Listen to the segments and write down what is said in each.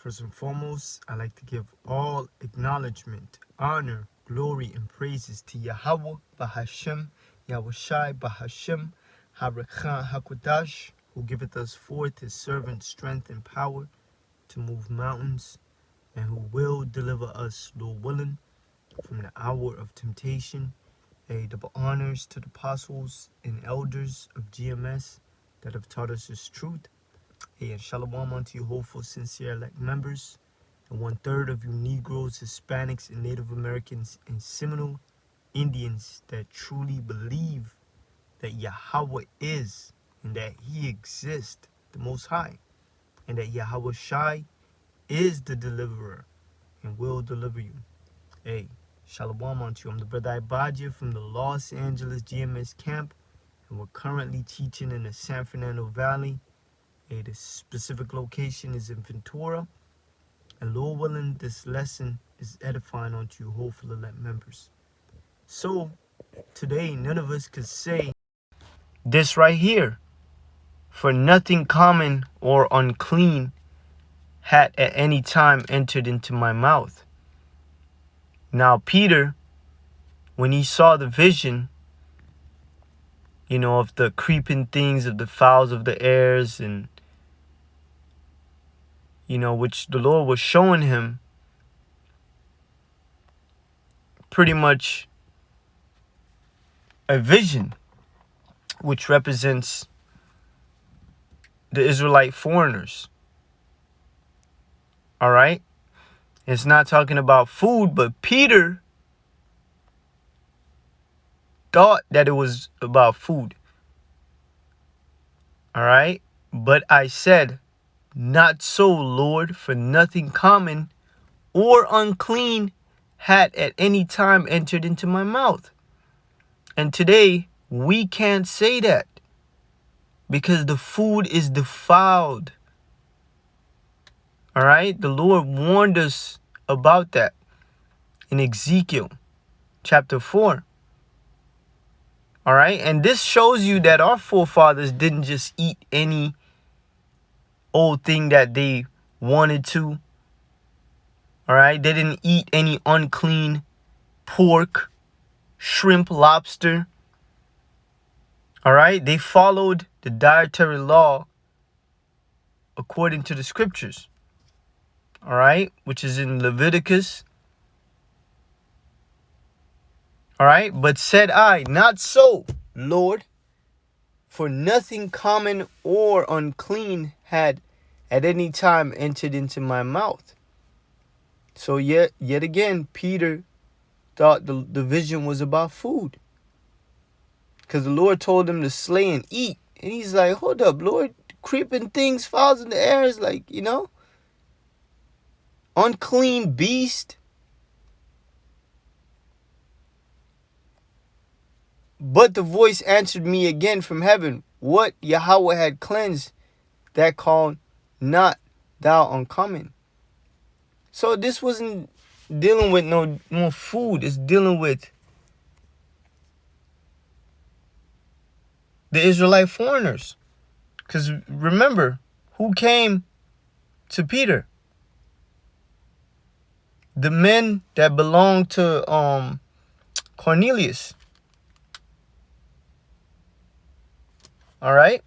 First and foremost, I like to give all acknowledgement, honor, glory, and praises to Yahweh Bahashem, Yahweh Shai Bahashem, Harakhan Hakodash, who giveth us forth his servant strength and power to move mountains, and who will deliver us, Lord willing, from the hour of temptation. A double honors to the apostles and elders of GMS that have taught us his truth. And shalom unto you, hopeful, sincere, elect members, and 1/3 of you Negroes, Hispanics, and Native Americans, and Seminole Indians that truly believe that Yahweh is, and that he exists, the Most High, and that Yahweh Shai is the deliverer, and will deliver you. Hey, shalom unto you. I'm the brother Ibadia from the Los Angeles GMS camp, and we're currently teaching in the San Fernando Valley. The specific location is in Ventura, and Lord willing, this lesson is edifying unto you, hopeful elect members. So today, none of us could say this right here: for nothing common or unclean had at any time entered into my mouth. Now Peter, when he saw the vision, of the creeping things, of the fowls of the airs, and which the Lord was showing him, pretty much a vision, which represents the Israelite foreigners. All right? It's not talking about food, but Peter thought that it was about food. All right? But I said, not so, Lord, for nothing common or unclean had at any time entered into my mouth. And today, we can't say that because the food is defiled. All right? The Lord warned us about that in Ezekiel chapter 4. All right? And this shows you that our forefathers didn't just eat any old thing that they wanted to. All right? They didn't eat any unclean pork, shrimp, lobster. All right? They followed the dietary law according to the scriptures. All right? Which is in Leviticus. All right? But said I, not so, Lord, for nothing common or unclean had at any time entered into my mouth. So yet again, Peter thought the vision was about food. Because the Lord told him to slay and eat. And he's like, hold up, Lord, creeping things, fowls in the air is like, unclean beast. But the voice answered me again from heaven, what Yahweh had cleansed, that call not thou uncommon. So this wasn't dealing with no food. It's dealing with the Israelite foreigners. Because remember, who came to Peter? The men that belonged to Cornelius. All right?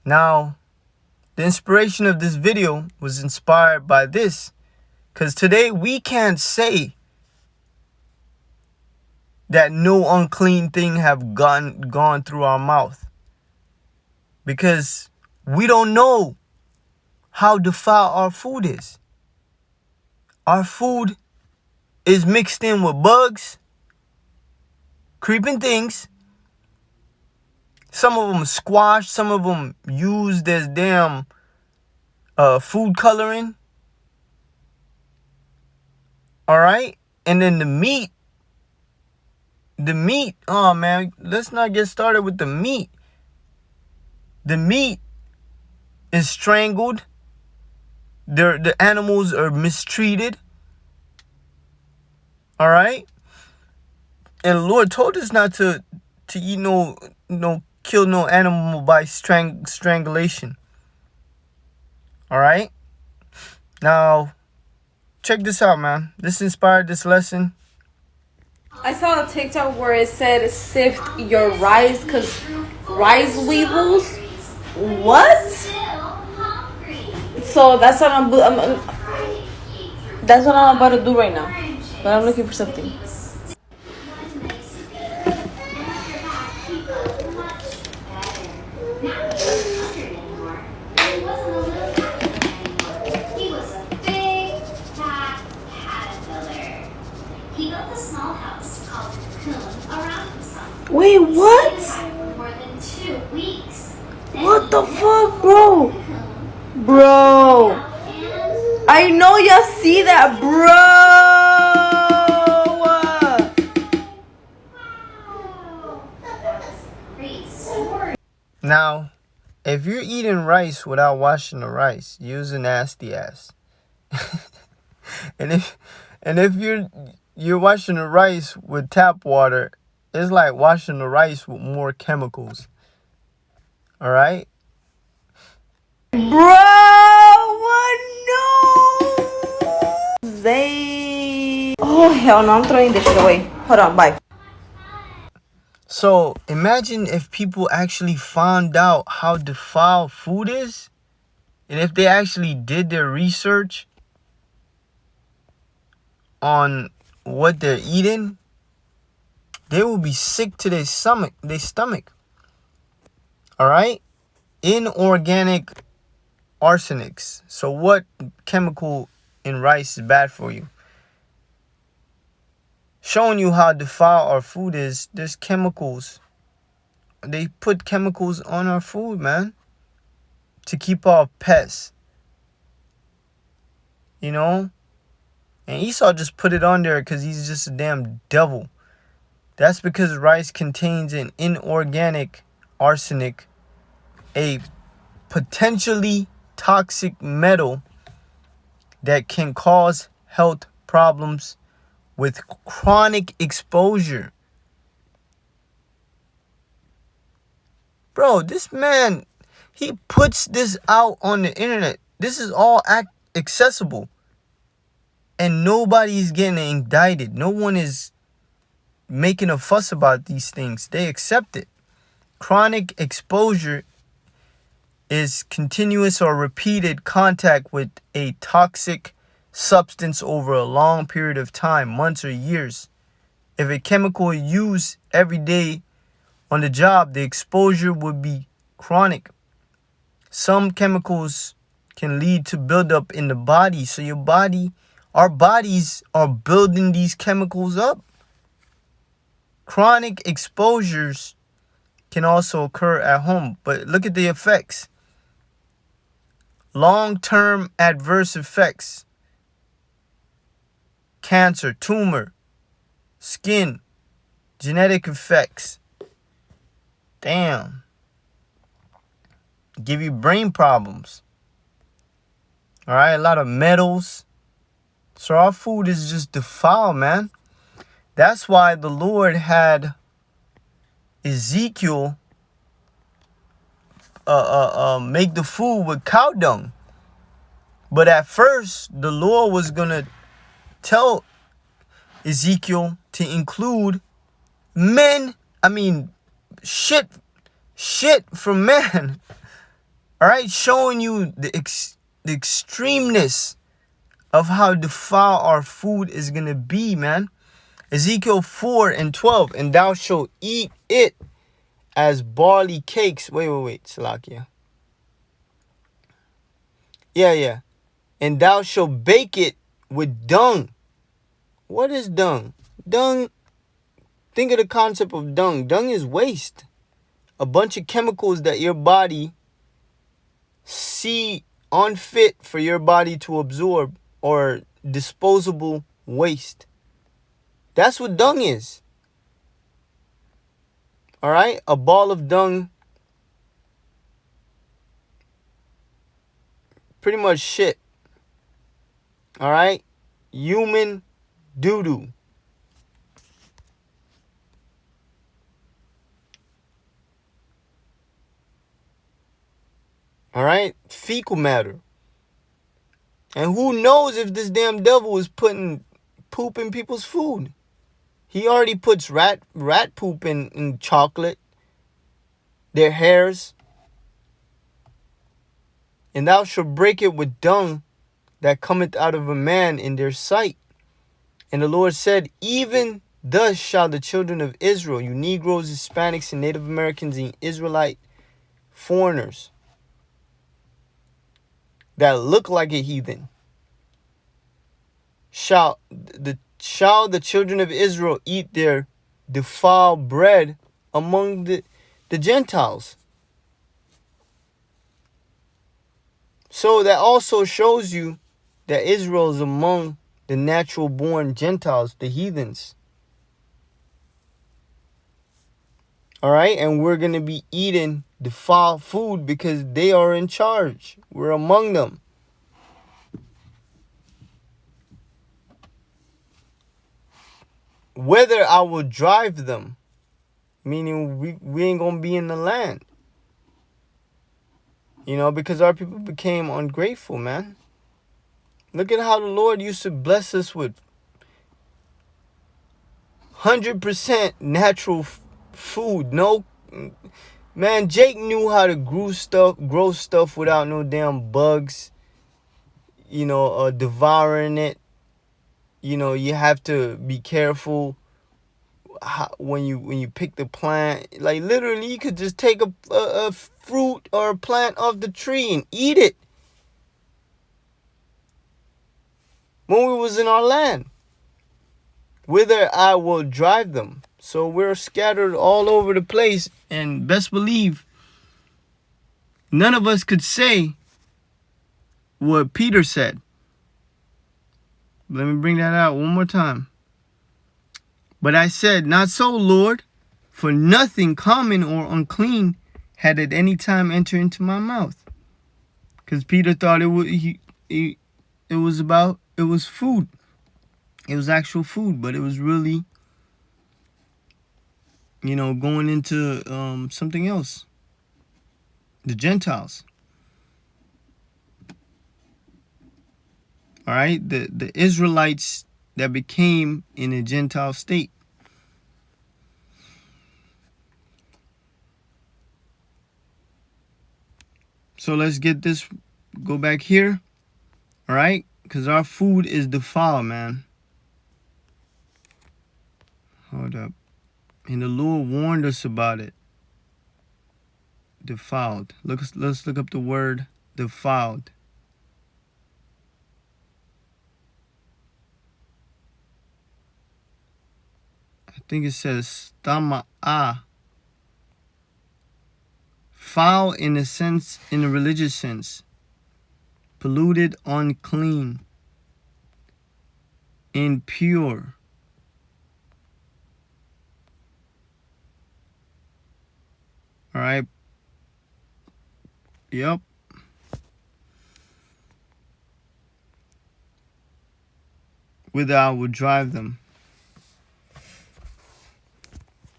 Now, the inspiration of this video was inspired by this. Because today we can't say that no unclean thing have gone through our mouth. Because we don't know how defiled our food is. Our food is mixed in with bugs, creeping things. Some of them squashed, some of them used as damn food coloring. All right? And then the meat, oh man, let's not get started with the meat. The meat is strangled. The animals are mistreated. All right? And the Lord told us not to eat no kill no animal by strangulation. All right? Now, check this out, man. This inspired this lesson. I saw a TikTok where it said sift your rice because rice weevils. What? So that's what that's what I'm about to do right now. But I'm looking for something. Wait, what? What the fuck, bro? Bro. I know y'all see that, bro. Now, if you're eating rice without washing the rice, you're a nasty ass. and if you're washing the rice with tap water, it's like washing the rice with more chemicals. All right? Bro, what? No. Zay. Oh, hell no. I'm throwing this shit away. Hold on. Bye. So imagine if people actually found out how defiled food is, and if they actually did their research on what they're eating, they will be sick to their stomach. All right? Inorganic arsenics. So what chemical in rice is bad for you? Showing you how defiled our food is. There's chemicals. They put chemicals on our food, man, to keep our pets. You know? And Esau just put it on there because he's just a damn devil. That's because rice contains an inorganic arsenic, a potentially toxic metal that can cause health problems with chronic exposure. Bro, this man, he puts this out on the internet. This is all accessible. And nobody's getting indicted. No one is making a fuss about these things. They accept it. Chronic exposure is continuous or repeated contact with a toxic substance over a long period of time, months or years. If a chemical is used every day on the job, the exposure would be chronic. Some chemicals can lead to buildup in the body. So our bodies are building these chemicals up. Chronic exposures can also occur at home, but look at the effects. Long-term adverse effects. Cancer, tumor, skin, genetic effects. Damn. Give you brain problems. All right, a lot of metals. So our food is just defiled, man. That's why the Lord had Ezekiel make the food with cow dung. But at first, the Lord was going to tell Ezekiel to include shit from man. All right, showing you the extremeness of how defiled our food is going to be, man. Ezekiel 4:12, and thou shalt eat it as barley cakes. Wait, Salakia. Yeah. And thou shalt bake it with dung. What is dung? Dung, think of the concept of dung. Dung is waste. A bunch of chemicals that your body see unfit for your body to absorb, or disposable waste. That's what dung is. All right? A ball of dung. Pretty much shit. All right? Human doo-doo. All right? Fecal matter. And who knows if this damn devil is putting poop in people's food. He already puts rat poop in chocolate, their hairs. And thou shalt break it with dung that cometh out of a man in their sight. And the Lord said, even thus shall the children of Israel, you Negroes, Hispanics, and Native Americans, and Israelite foreigners that look like a heathen, shall the children of Israel eat their defiled bread among the Gentiles. So that also shows you that Israel is among the natural born Gentiles, the heathens. All right, and we're going to be eating defiled food because they are in charge. We're among them. Whether I will drive them, meaning we ain't going to be in the land. You know, because our people became ungrateful, man. Look at how the Lord used to bless us with 100% natural food. No, man, Jake knew how to grow stuff without no damn bugs, you know, devouring it. You know, you have to be careful when you pick the plant. Like, literally, you could just take a fruit or a plant off the tree and eat it when we was in our land. Whither I will drive them. So we're scattered all over the place. And best believe, none of us could say what Peter said. Let me bring that out one more time. But I said, not so, Lord, for nothing common or unclean had at any time entered into my mouth. Because Peter thought it was food. It was actual food, but it was really, you know, going into something else. The Gentiles. All right, the Israelites that became in a Gentile state. So let's get this, go back here. All right, because our food is defiled, man. Hold up. And the Lord warned us about it. Defiled. Let's look up the word defiled. I think it says stama'ah. Foul in a sense, in a religious sense. Polluted, unclean, impure. All right. Yep. Whither I will drive them.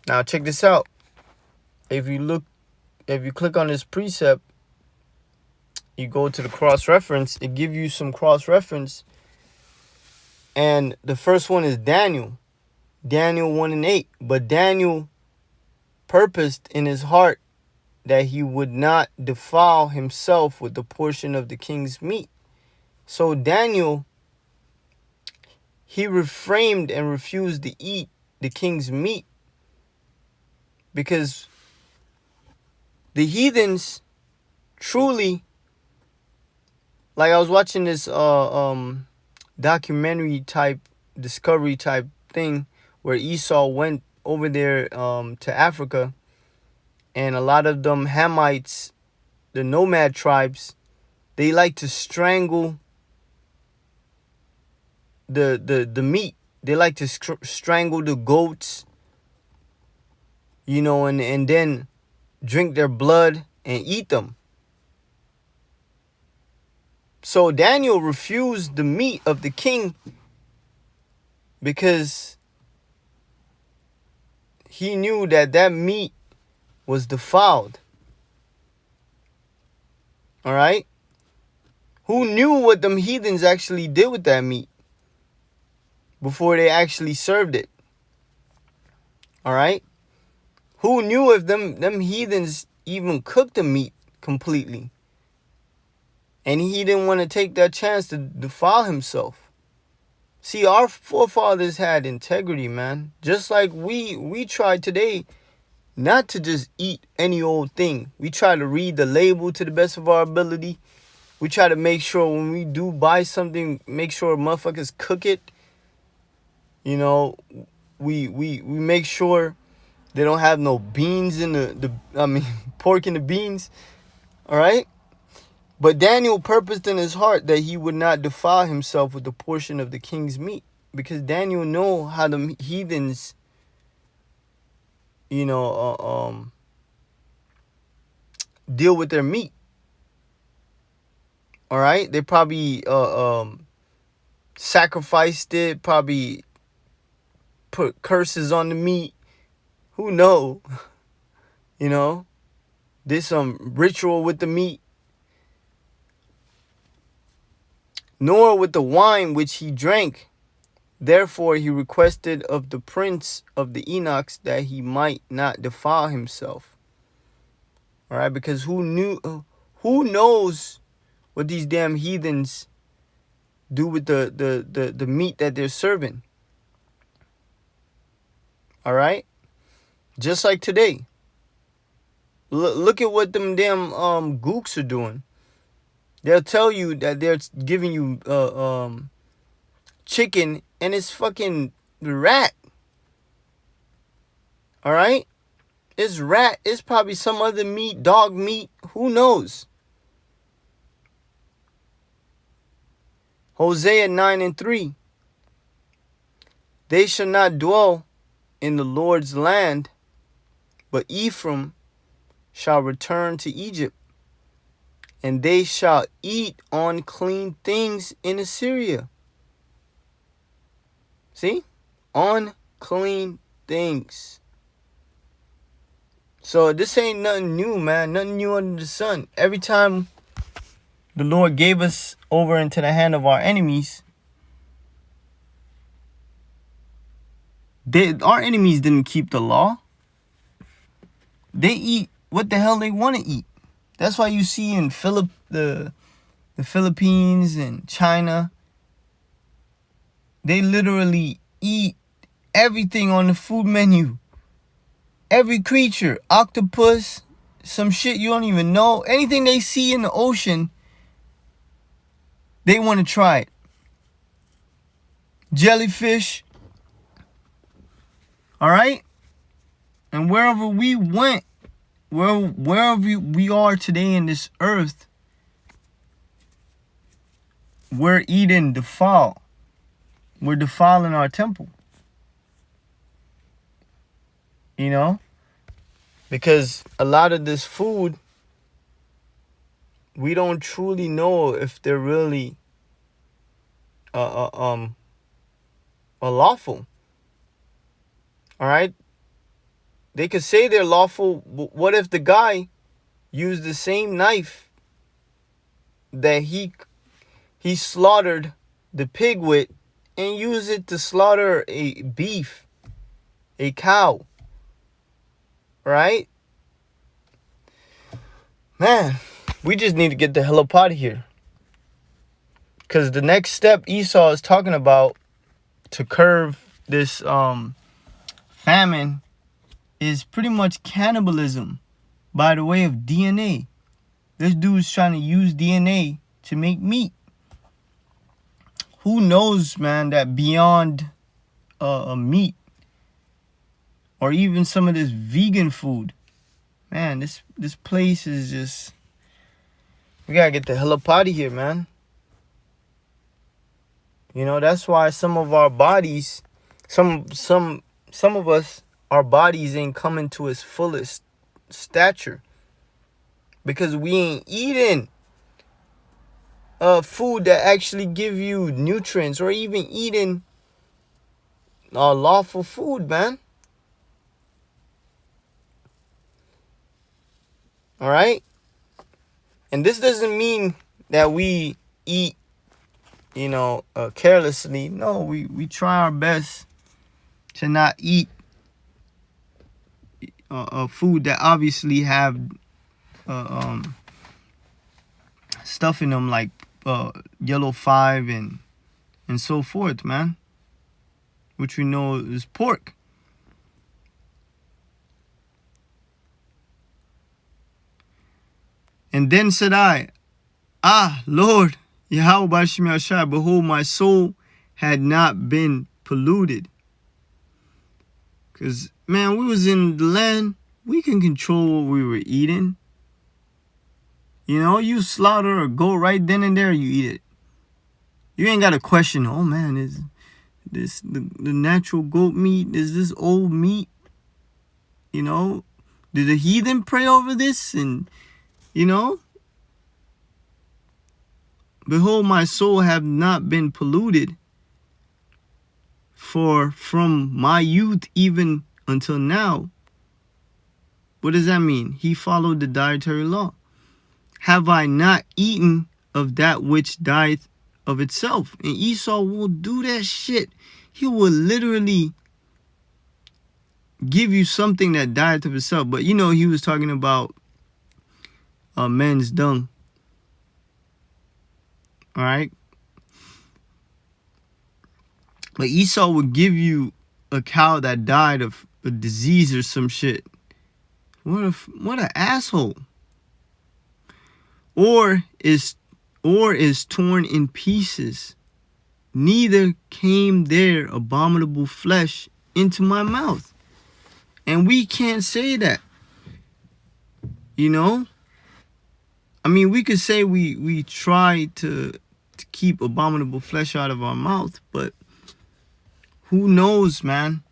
Now check this out. If you click on this precept, you go to the cross-reference, it gives you some cross-reference. And the first one is Daniel 1:8. But Daniel purposed in his heart that he would not defile himself with the portion of the king's meat. So Daniel, he refrained and refused to eat the king's meat because the heathens truly, like I was watching this documentary type, discovery type thing where Esau went over there to Africa, and a lot of them Hamites, the nomad tribes, they like to strangle the meat. They like to strangle the goats, you know, and then drink their blood and eat them. So Daniel refused the meat of the king because he knew that meat was defiled. All right? Who knew what them heathens actually did with that meat before they actually served it? All right? Who knew if them heathens even cooked the meat completely? And he didn't want to take that chance to defile himself. See, our forefathers had integrity, man. Just like we try today not to just eat any old thing. We try to read the label to the best of our ability. We try to make sure when we do buy something, make sure motherfuckers cook it. You know, we make sure they don't have no beans in pork in the beans. All right? But Daniel purposed in his heart that he would not defile himself with the portion of the king's meat. Because Daniel know how the heathens, deal with their meat. All right? They probably sacrificed it, probably put curses on the meat. Who know? Did some ritual with the meat. Nor with the wine which he drank. Therefore he requested of the prince of the eunuchs that he might not defile himself. All right, because who knows what these damn heathens do with the meat that they're serving. All right? Just like today. Look at what them damn gooks are doing. They'll tell you that they're giving you chicken and it's fucking rat. All right? It's rat. It's probably some other meat, dog meat. Who knows? Hosea 9:3. They shall not dwell in the Lord's land, but Ephraim shall return to Egypt, and they shall eat unclean things in Assyria. See? Unclean things. So this ain't nothing new, man. Nothing new under the sun. Every time the Lord gave us over into the hand of our enemies, our enemies didn't keep the law. They eat what the hell they want to eat. That's why you see in the Philippines and China, they literally eat everything on the food menu. Every creature, octopus, some shit you don't even know. Anything they see in the ocean, they want to try it. Jellyfish. All right? And wherever we went, wherever we are today in this earth, we're eating defile. We're defiling our temple. Because a lot of this food, we don't truly know if they're really lawful. All right? They could say they're lawful. What if the guy used the same knife that he slaughtered the pig with and used it to slaughter a beef, a cow? Right? Man, we just need to get the hell up out of here. Because the next step Esau is talking about to curb this famine is pretty much cannibalism by the way of DNA. This dude's trying to use DNA to make meat. Who knows, man, that beyond meat or even some of this vegan food, man, this place is just, we gotta get the hell up out of here, man. That's why some of our bodies, some of us, our bodies ain't coming to its fullest stature. Because we ain't eating food that actually give you nutrients, or even eating lawful food, man. All right? And this doesn't mean that we eat, carelessly. No, we try our best to not eat food that obviously have stuff in them like yellow 5 and so forth, man, which we know is pork. And then said I, Lord, Yahweh Bashim Yashai, behold, my soul had not been polluted. Because, man, we was in the land, we can control what we were eating. You slaughter a goat right then and there, you eat it. You ain't got to question, oh, man, is this the natural goat meat? Is this old meat? Did the heathen pray over this? And, behold, my soul have not been polluted, for from my youth even until now. What does that mean? He followed the dietary law. Have I not eaten of that which dieth of itself? And Esau will do that shit. He will literally give you something that dieth of itself. But he was talking about men's dung. All right. But Esau would give you a cow that died of a disease or some shit. What an asshole. Or is torn in pieces. Neither came there abominable flesh into my mouth. And we can't say that. I mean, we could say we try to keep abominable flesh out of our mouth, but who knows, man?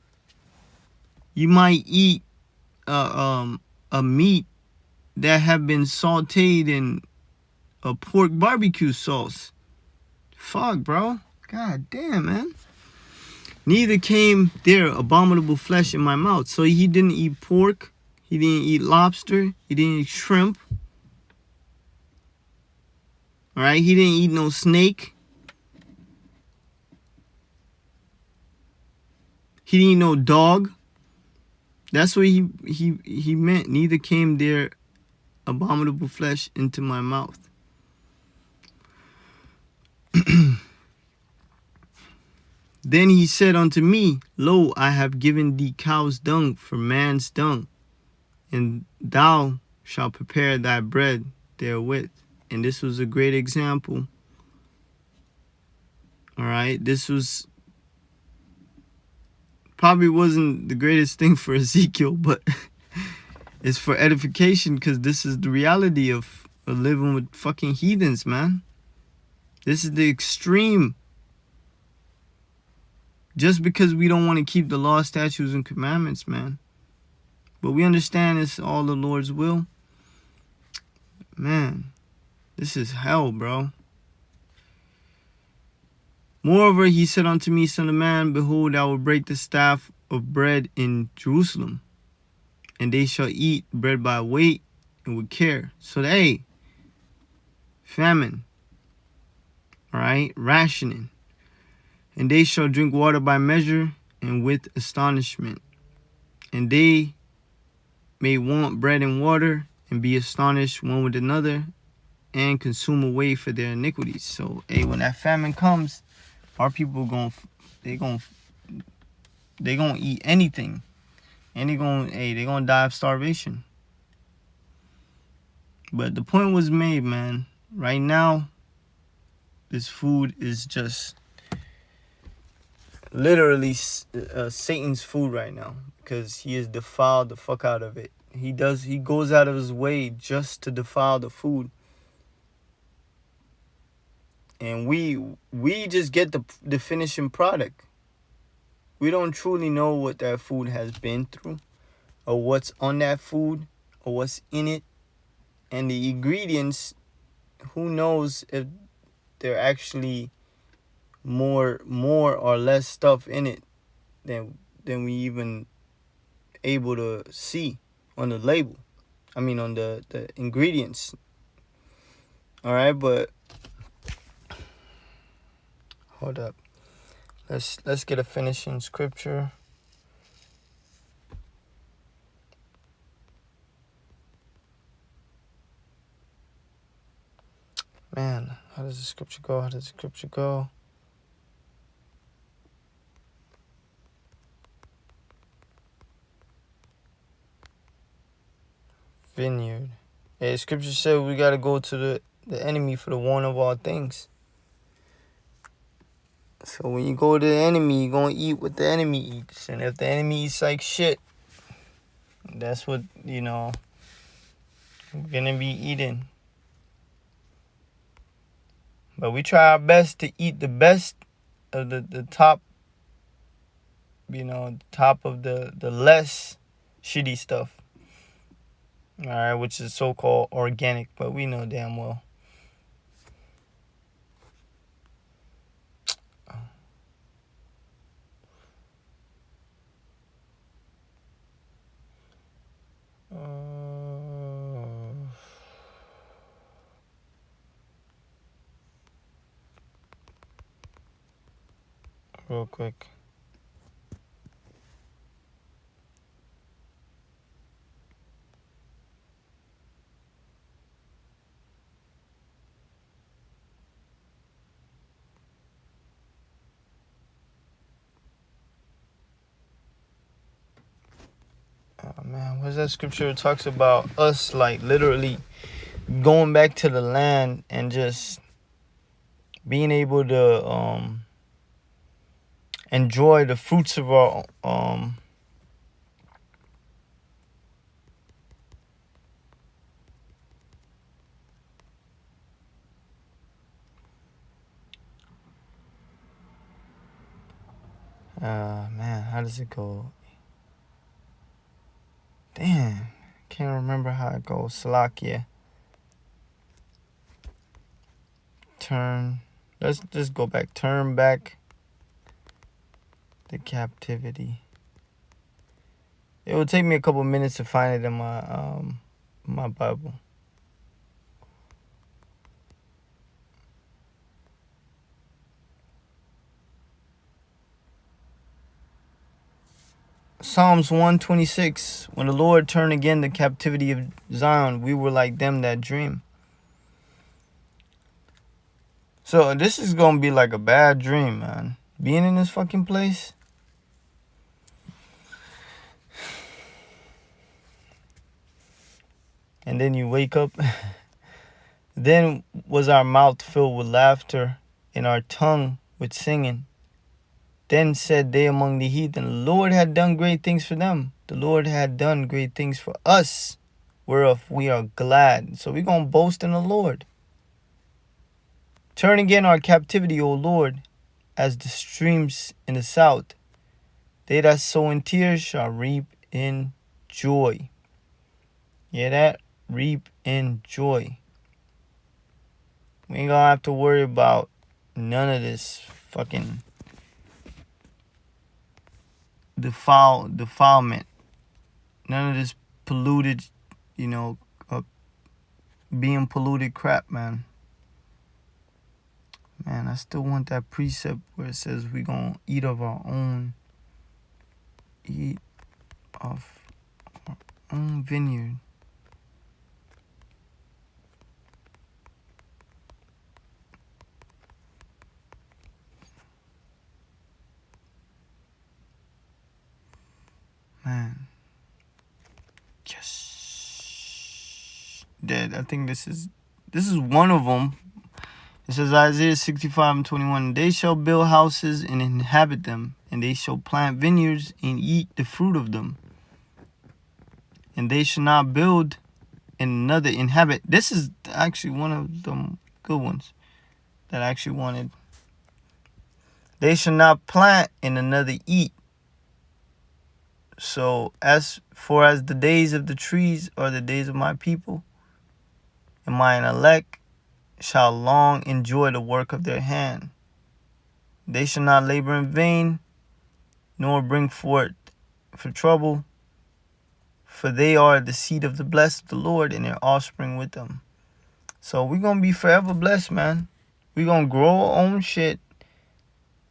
You might eat a meat that have been sauteed in a pork barbecue sauce. Fuck, bro. God damn, man. Neither came there abominable flesh in my mouth. So he didn't eat pork. He didn't eat lobster. He didn't eat shrimp. All right? He didn't eat no snake. He didn't eat no dog. That's what he meant. Neither came there abominable flesh into my mouth. Then he said unto me, Lo, I have given thee cow's dung for man's dung, and thou shalt prepare thy bread therewith. And this was a great example. All right, this was probably wasn't the greatest thing for Ezekiel, but it's for edification, because this is the reality of living with fucking heathens, man. This is the extreme. Just because we don't want to keep the law, statutes, and commandments, man. But we understand it's all the Lord's will. Man, this is hell, bro. Moreover, he said unto me, Son of man, behold, I will break the staff of bread in Jerusalem, and they shall eat bread by weight and with care. So, hey, famine, all right, rationing. And they shall drink water by measure and with astonishment. And they may want bread and water and be astonished one with another and consume away for their iniquities. So, hey, when that famine comes, our people they gonna eat anything, and they gonna die of starvation. But the point was made, man. Right now, this food is just literally Satan's food right now, because he has defiled the fuck out of it. He goes out of his way just to defile the food. And we just get the finishing product. We don't truly know what that food has been through, or what's on that food, or what's in it. And the ingredients, who knows if they're actually more or less stuff in it than we even able to see on the label. I mean, on the ingredients. All right, but hold up. Let's get a finishing scripture. Man, how does the scripture go? How does the scripture go? Vineyard. Yeah, scripture said we got to go to the enemy for the one of all things. So when you go to the enemy, you're going to eat what the enemy eats. And if the enemy eats like shit, that's what, we're going to be eating. But we try our best to eat the best of the top, top of the less shitty stuff. All right, which is so-called organic, but we know damn well. Real quick. Oh man, what's that scripture that talks about us like literally going back to the land and just being able to enjoy the fruits of our man, how does it go? Damn, can't remember how it goes. Salakia. Let's just go back. Turn back the captivity. It will take me a couple minutes to find it in my Bible. Psalms 126. When the Lord turned again the captivity of Zion, we were like them that dream. So this is gonna be like a bad dream, man. Being in this fucking place. And then you wake up. Then was our mouth filled with laughter and our tongue with singing. Then said they among the heathen, the Lord had done great things for them. The Lord had done great things for us, whereof we are glad. So we're going to boast in the Lord. Turn again our captivity, O Lord, as the streams in the south. They that sow in tears shall reap in joy. Hear that? Reap in joy. We ain't going to have to worry about none of this fucking defilement. None of this polluted, being polluted crap, man. Man, I still want that precept where it says we gonna eat of our own. Eat of our own vineyard. Man. Yes. Dead. I think this is one of them. It says Isaiah 65:21. They shall build houses and inhabit them, and they shall plant vineyards and eat the fruit of them. And they shall not build and another inhabit. This is actually one of the good ones that I actually wanted. They shall not plant and another eat. So as the days of the trees are the days of my people, and mine elect shall long enjoy the work of their hand. They shall not labor in vain, nor bring forth for trouble, for they are the seed of the blessed of the Lord, and their offspring with them. So we're going to be forever blessed, man. We're going to grow our own shit.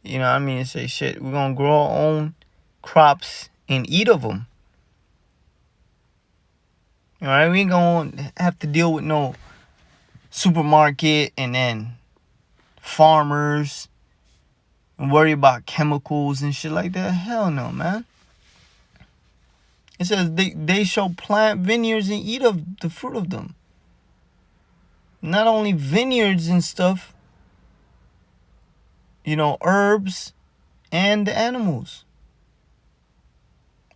You know what I mean? Say shit. We're going to grow our own crops and eat of them. All right? We ain't going to have to deal with no supermarket and then farmers and worry about chemicals and shit like that. Hell no, man. It says they shall plant vineyards and eat of the fruit of them. Not only vineyards and stuff, you know, herbs and the animals.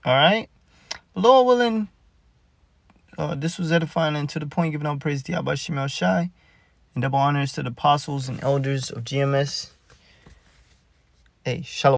All right? Lord willing, this was edifying and to the point, giving all praise to Yahweh Shemel Shai and double honors to the apostles and elders of GMS. Hey, shalom.